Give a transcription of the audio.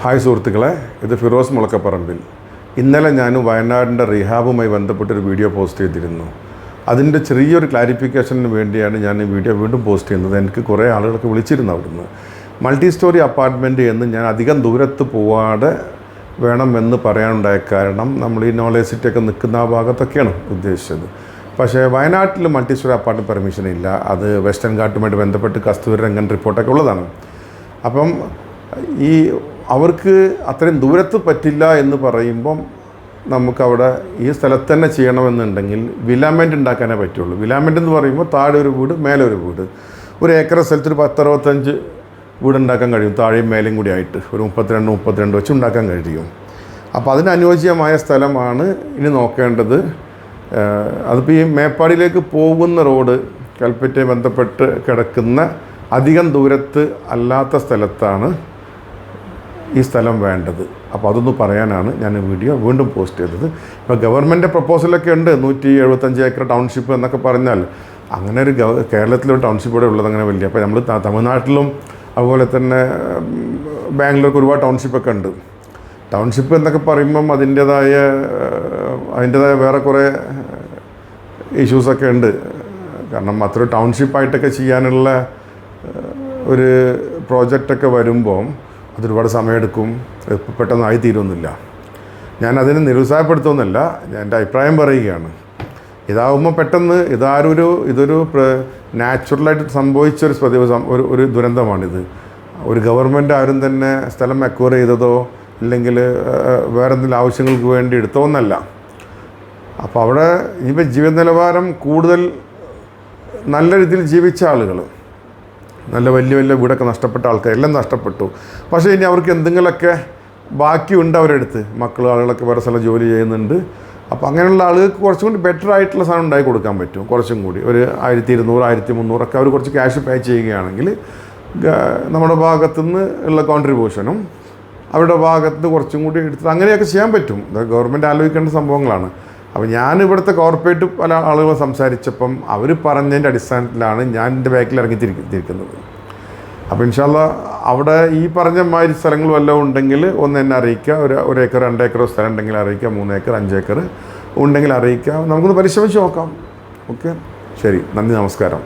Hi സുഹൃത്തുക്കളെ, ഇത് ഫിറോസ് മുളക്കപ്പറമ്പിൽ. ഇന്നലെ ഞാൻ വയനാടിൻ്റെ റീഹാബുമായി ബന്ധപ്പെട്ടൊരു വീഡിയോ പോസ്റ്റ് ചെയ്തിരുന്നു. അതിൻ്റെ ചെറിയൊരു ക്ലാരിഫിക്കേഷന് വേണ്ടിയാണ് ഞാൻ ഈ വീഡിയോ വീണ്ടും പോസ്റ്റ് ചെയ്യുന്നത്. എനിക്ക് കുറേ ആളുകളൊക്കെ വിളിച്ചിരുന്നു അവിടുന്ന്. മൾട്ടി സ്റ്റോറി അപ്പാർട്ട്മെൻറ്റ് എന്ന് ഞാൻ അധികം ദൂരത്ത് പോവാതെ വേണമെന്ന് പറയാനുണ്ടായ കാരണം നമ്മൾ ഈ നോളേജ് സിറ്റിയൊക്കെ നിൽക്കുന്ന ആ ഭാഗത്തൊക്കെയാണ് ഉദ്ദേശിച്ചത്. പക്ഷേ വയനാട്ടിൽ മൾട്ടി സ്റ്റോറി അപ്പാർട്ട്മെൻറ്റ് പെർമിഷൻ ഇല്ല. അത് വെസ്റ്റേൺ ഘാട്ടുമായിട്ട് ബന്ധപ്പെട്ട് കസ്തൂരിരംഗൻ റിപ്പോർട്ടൊക്കെ ഉള്ളതാണ്. അപ്പം അവർക്ക് അത്രയും ദൂരത്ത് പറ്റില്ല എന്ന് പറയുമ്പം നമുക്കവിടെ ഈ സ്ഥലത്ത് തന്നെ ചെയ്യണമെന്നുണ്ടെങ്കിൽ വിലാമെൻ്റ് ഉണ്ടാക്കാനേ പറ്റുള്ളൂ. വിലാമെൻ്റ് എന്ന് പറയുമ്പോൾ താഴെ ഒരു വീട്, മേലെ ഒരു വീട്. ഒരു ഏക്കർ സ്ഥലത്ത് ഒരു 10-65 വീടുണ്ടാക്കാൻ കഴിയും. താഴെയും മേലെയും കൂടി ആയിട്ട് ഒരു 32 വെച്ച് ഉണ്ടാക്കാൻ കഴിയും. അപ്പോൾ അതിനനുയോജ്യമായ സ്ഥലമാണ് ഇനി നോക്കേണ്ടത്. അതിപ്പോൾ ഈ മേപ്പാടിയിലേക്ക് പോകുന്ന റോഡ് കൽപ്പറ്റയെ ബന്ധപ്പെട്ട് കിടക്കുന്ന അധികം ദൂരത്ത് അല്ലാത്ത സ്ഥലത്താണ് ഈ സ്ഥലം വേണ്ടത്. അപ്പോൾ അതൊന്ന് പറയാനാണ് ഞാൻ വീഡിയോ വീണ്ടും പോസ്റ്റ് ചെയ്തത്. ഇപ്പോൾ ഗവൺമെൻറ് പ്രപ്പോസലൊക്കെ ഉണ്ട് 175 ഏക്കർ ടൗൺഷിപ്പ് എന്നൊക്കെ പറഞ്ഞാൽ അങ്ങനെ ഒരു കേരളത്തിലൊരു ടൗൺഷിപ്പ് ഇവിടെ ഉള്ളത് അങ്ങനെ വലിയ. അപ്പോൾ നമ്മൾ തമിഴ്നാട്ടിലും അതുപോലെ തന്നെ ബാംഗ്ലൂർക്ക് ഒരുപാട് ടൗൺഷിപ്പൊക്കെ ഉണ്ട്. ടൗൺഷിപ്പ് എന്നൊക്കെ പറയുമ്പം അതിൻ്റേതായ വേറെ കുറേ ഇഷ്യൂസൊക്കെ ഉണ്ട്. കാരണം അത്ര ടൗൺഷിപ്പായിട്ടൊക്കെ ചെയ്യാനുള്ള ഒരു പ്രോജക്റ്റൊക്കെ വരുമ്പം അതൊരുപാട് സമയമെടുക്കും. പെട്ടെന്ന് ആയിത്തീരുമൊന്നുമില്ല. ഞാനതിനെ നിരുത്സാഹപ്പെടുത്തുമെന്നല്ല, ഞാൻ എൻ്റെ അഭിപ്രായം പറയുകയാണ്. ഇതാവുമ്പോൾ പെട്ടെന്ന് ഇതൊരു നാച്ചുറലായിട്ട് സംഭവിച്ചൊരു ഒരു ദുരന്തമാണിത്. ഒരു ഗവൺമെൻറ് ആരും തന്നെ സ്ഥലം അക്വയർ ചെയ്തതോ ഇല്ലെങ്കിൽ വേറെ എന്തെങ്കിലും ആവശ്യങ്ങൾക്ക് വേണ്ടി എടുത്തോ എന്നല്ല. അപ്പോൾ അവിടെ ഇനിയിപ്പോൾ ജീവിത നിലവാരം കൂടുതൽ നല്ല രീതിയിൽ ജീവിച്ച ആളുകൾ, നല്ല വലിയ വീടൊക്കെ നഷ്ടപ്പെട്ട ആൾക്കാർ എല്ലാം നഷ്ടപ്പെട്ടു. പക്ഷേ ഇനി അവർക്ക് എന്തെങ്കിലുമൊക്കെ ബാക്കിയുണ്ട് അവരെടുത്ത്. ആളുകളൊക്കെ വേറെ സ്ഥലം ജോലി ചെയ്യുന്നുണ്ട്. അപ്പോൾ അങ്ങനെയുള്ള ആളുകൾക്ക് കുറച്ചും കൂടി ബെറ്റർ ആയിട്ടുള്ള സാധനം ഉണ്ടാക്കി കൊടുക്കാൻ പറ്റും. കുറച്ചും കൂടി ഒരു 1200-1300 ഒക്കെ അവർ കുറച്ച് ക്യാഷ് പേ ചെയ്യുകയാണെങ്കിൽ നമ്മുടെ ഭാഗത്തുനിന്ന് ഉള്ള കോൺട്രിബ്യൂഷനും അവരുടെ ഭാഗത്ത് കുറച്ചും കൂടി എടുത്തിട്ട് അങ്ങനെയൊക്കെ ചെയ്യാൻ പറ്റും. ഗവൺമെൻറ് ആലോചിക്കേണ്ട സംഭവങ്ങളാണ്. അപ്പോൾ ഞാൻ ഇവിടുത്തെ കോർപ്പറേറ്റ് പല ആളുകൾ സംസാരിച്ചപ്പം അവർ പറഞ്ഞതിൻ്റെ അടിസ്ഥാനത്തിലാണ് ഞാൻ എൻ്റെ ബാക്കിൽ ഇറങ്ങിത്തിരിക്കുന്നത്. അപ്പോൾ ഇൻഷാ അല്ലാഹ് അവിടെ ഈ പറഞ്ഞ മാതിരി സ്ഥലങ്ങൾ വല്ലതും ഉണ്ടെങ്കിൽ ഒന്ന് എന്നെ അറിയിക്കുക. ഒരു ഏക്കർ 2 ഏക്കറോ സ്ഥലം ഉണ്ടെങ്കിൽ അറിയിക്കുക. 3 ഏക്കർ 5 ഏക്കർ ഉണ്ടെങ്കിൽ അറിയിക്കുക. നമുക്കൊന്ന് പരിശ്രമിച്ച് നോക്കാം. ഓക്കെ, ശരി, നന്ദി, നമസ്കാരം.